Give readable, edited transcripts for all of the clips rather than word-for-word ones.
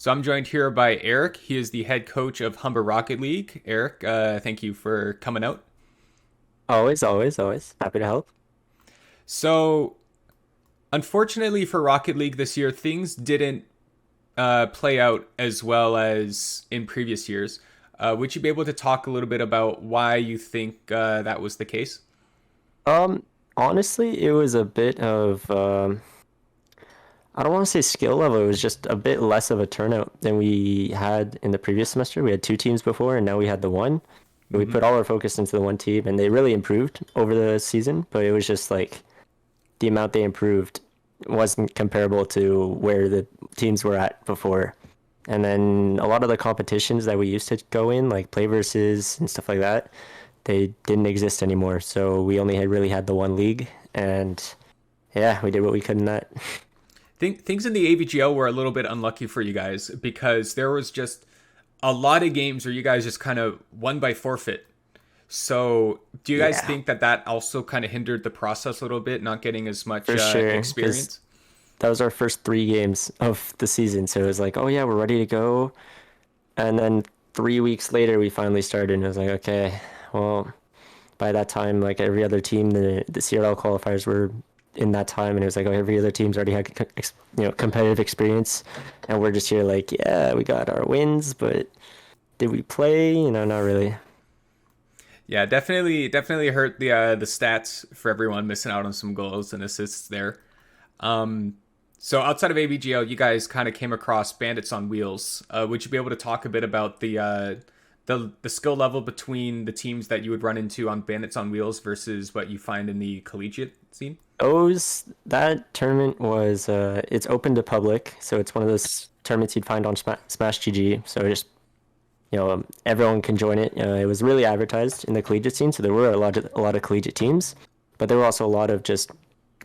So I'm joined here by Eric. He is the head coach of Humber Rocket League. Eric, thank you for coming out. Always, always, always. Happy to help. So, unfortunately for Rocket League this year, things didn't play out as well as in previous years. Would you be able to talk a little bit about why you think that was the case? Um, Honestly, it was a bit of I don't want to say skill level, it was just a bit less of a turnout than we had in the previous semester. We had two teams before and now we had the one. But we Hmm. put all our focus into the one team and they really improved over the season, but it was just like the amount they improved wasn't comparable to where the teams were at before. And then a lot of the competitions that we used to go in, like play versus and stuff like that, they didn't exist anymore. So we only had really had the one league, and yeah, we did what we could in that. Things in the AVGL were a little bit unlucky for you guys because there was just a lot of games where you guys just kind of won by forfeit. So, do you guys Yeah, think that that also kind of hindered the process a little bit, not getting as much for sure, because experience? that was our first three games of the season. So it was like, oh yeah, we're ready to go. And then 3 weeks later, we finally started, and it was like, okay, well, by that time, like every other team, the CRL qualifiers were in that time, and it was like, oh, every other team's already had competitive experience, and we're just here like, yeah, we got our wins, but did we play? Not really. Yeah, definitely hurt the stats for everyone missing out on some goals and assists there. Um, so outside of ABGL, you guys kind of came across Bandits on Wheels. Would you be able to talk a bit about the skill level between the teams that you would run into on Bandits on Wheels versus what you find in the collegiate scene? Those that tournament was it's open to public, so it's one of those tournaments you'd find on Smash GG. So just everyone can join it. It was really advertised in the collegiate scene, so there were a lot of collegiate teams, but there were also a lot of just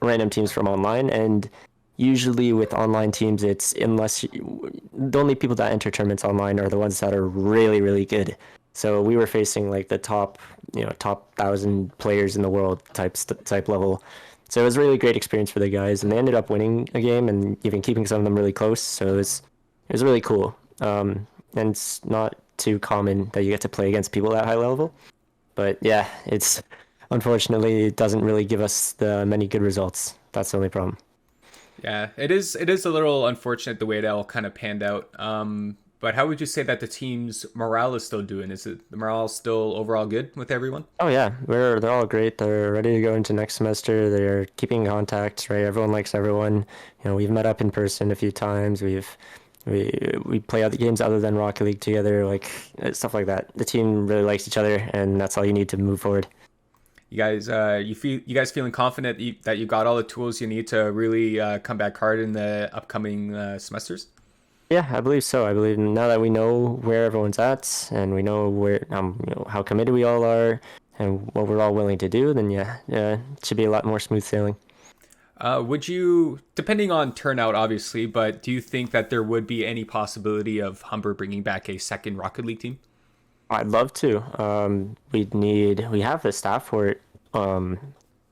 random teams from online. And usually with online teams, it's the only people that enter tournaments online are the ones that are really really good. So we were facing like the top 1,000 players in the world type level. So it was a really great experience for the guys, and they ended up winning a game and even keeping some of them really close. So it was really cool. And it's not too common that you get to play against people at high level. But yeah, it's unfortunately it doesn't really give us the many good results. That's the only problem. Yeah, it is a little unfortunate the way it all kind of panned out. But how would you say that the team's morale is still doing? Is it the morale still overall good with everyone? Oh yeah, they're all great. They're ready to go into next semester. They're keeping contact, right? Everyone likes everyone. We've met up in person a few times. We play other games other than Rocket League together, like stuff like that. The team really likes each other, and that's all you need to move forward. You guys feeling confident that you got all the tools you need to really come back hard in the upcoming semesters? Yeah, I believe so. I believe now that we know where everyone's at and we know where how committed we all are and what we're all willing to do, then yeah, it should be a lot more smooth sailing. Would you, depending on turnout, obviously, but do you think that there would be any possibility of Humber bringing back a second Rocket League team? I'd love to. We have the staff for it, um,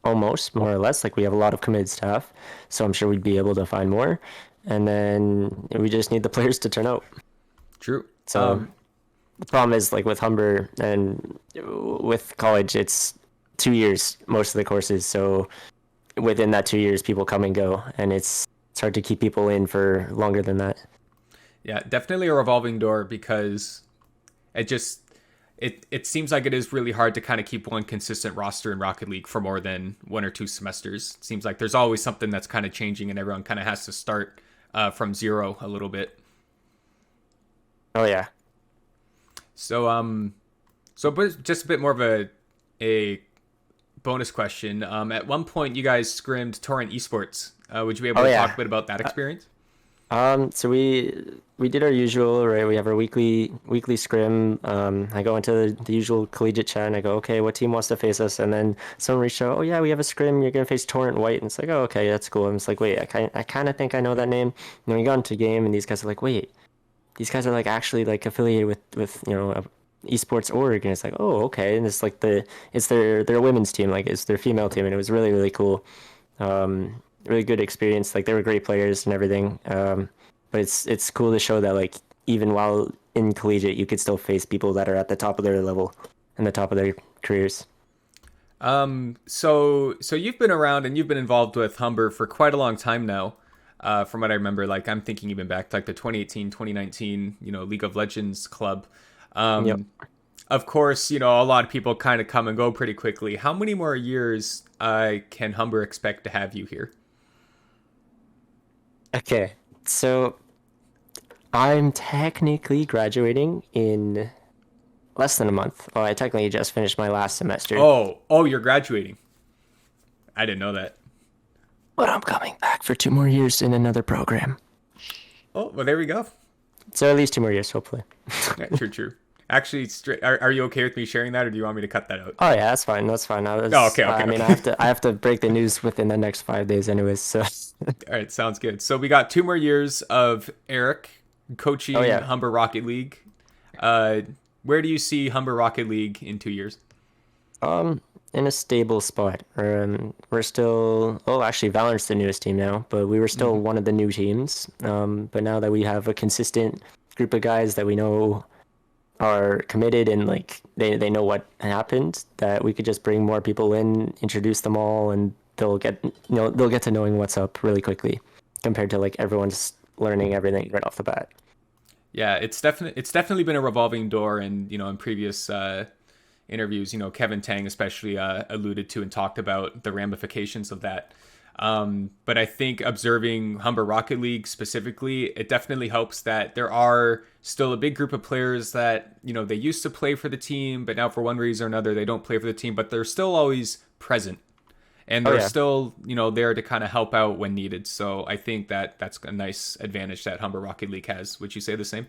almost more or less. Like we have a lot of committed staff, so I'm sure we'd be able to find more. And then we just need the players to turn out. True. So the problem is like with Humber and with college, it's 2 years most of the courses. So within that 2 years, people come and go, and it's hard to keep people in for longer than that. Yeah, definitely a revolving door because it just it seems like it is really hard to kind of keep one consistent roster in Rocket League for more than 1 or 2 semesters. It seems like there's always something that's kind of changing, and everyone kind of has to start from zero a little bit. Oh yeah. But just a bit more of a bonus question. At one point, you guys scrimmed Torrent Esports. Would you be able Oh to talk a yeah. bit about that experience? So we did our usual, right? We have our weekly scrim. I go into the usual collegiate chat and I go, okay, what team wants to face us? And then someone reached out, oh yeah, we have a scrim. You're gonna face Torrent White, and it's like, oh okay, that's cool. And it's like, wait, I kind of think I know that name. And then we got into the game, and these guys are like, wait, these guys are like actually like affiliated with a esports org, and it's like, oh okay, and it's like it's their women's team, like it's their female team, and it was really really cool. Really good experience. Like they were great players and everything. but it's cool to show that like even while in collegiate, you could still face people that are at the top of their level and the top of their careers. So you've been around and you've been involved with Humber for quite a long time now. From what I remember, like I'm thinking even back to like the 2018, 2019, League of Legends club. Yep. Um, of course, a lot of people kind of come and go pretty quickly. How many more years can Humber expect to have you here? Okay. So I'm technically graduating in less than a month. Well, I technically just finished my last semester, Oh, you're graduating. I didn't know that. but I'm coming back for 2 more years in another program. Oh, well, there we go. So at least 2 more years, hopefully. Yeah, true, true. Actually, are you okay with me sharing that, or do you want me to cut that out? Oh yeah, that's fine. That's fine. Oh, okay, okay, I mean, okay. I have to break the news within the next 5 days, anyways. So, All right, sounds good. So we got 2 more years of Eric oh coaching yeah, Humber Rocket League. Uh, where do you see Humber Rocket League in 2 years? in a stable spot. We're still, oh, actually, Valorant's the newest team now, but we were still Hmm. one of the new teams. But now that we have a consistent group of guys that we know are committed and like they know what happened, that we could just bring more people in, introduce them all, and they'll get to knowing what's up really quickly, compared to like everyone's learning everything right off the bat. Yeah, it's definitely been a revolving door, and in previous interviews, Kevin Tang especially alluded to and talked about the ramifications of that. But I think observing Humber Rocket League specifically, it definitely helps that there are still a big group of players that they used to play for the team, but now for one reason or another they don't play for the team, but they're still always present and Oh they're yeah. still there to kind of help out when needed. So I think that that's a nice advantage that Humber Rocket League has. Would you say the same?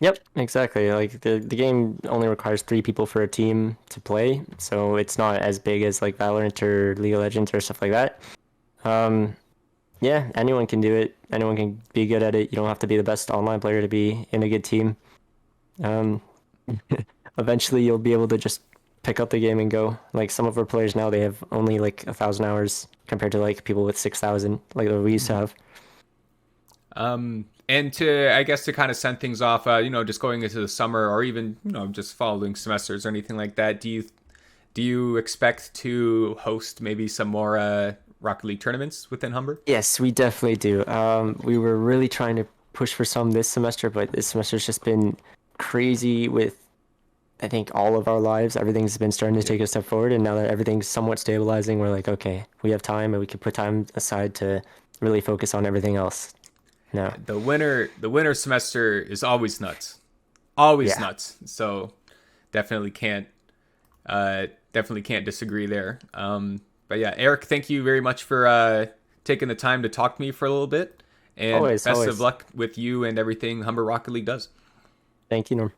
Yep, exactly. Like the game only requires 3 people for a team to play, so it's not as big as like Valorant or League of Legends or stuff like that. Um, yeah, anyone can do it. Anyone can be good at it. You don't have to be the best online player to be in a good team. Um, eventually you'll be able to just pick up the game and go. Like some of our players now, they have only like 1,000 hours compared to like people with 6,000, like we used to have. And I guess to kind of send things off, just going into the summer or even just following semesters or anything like that. Do you expect to host maybe some more Rocket League tournaments within Humber? Yes, we definitely do. We were really trying to push for some this semester, but this semester's just been crazy with, I think, all of our lives. Everything's been starting to Yeah. take a step forward, and now that everything's somewhat stabilizing, we're like, okay, we have time and we can put time aside to really focus on everything else now. The winter semester is always nuts, always Yeah. nuts. So definitely can't definitely can't disagree there. But yeah, Eric, thank you very much for taking the time to talk to me for a little bit, and Always, best of always. luck with you and everything Humber Rocket League does. Thank you, Norm.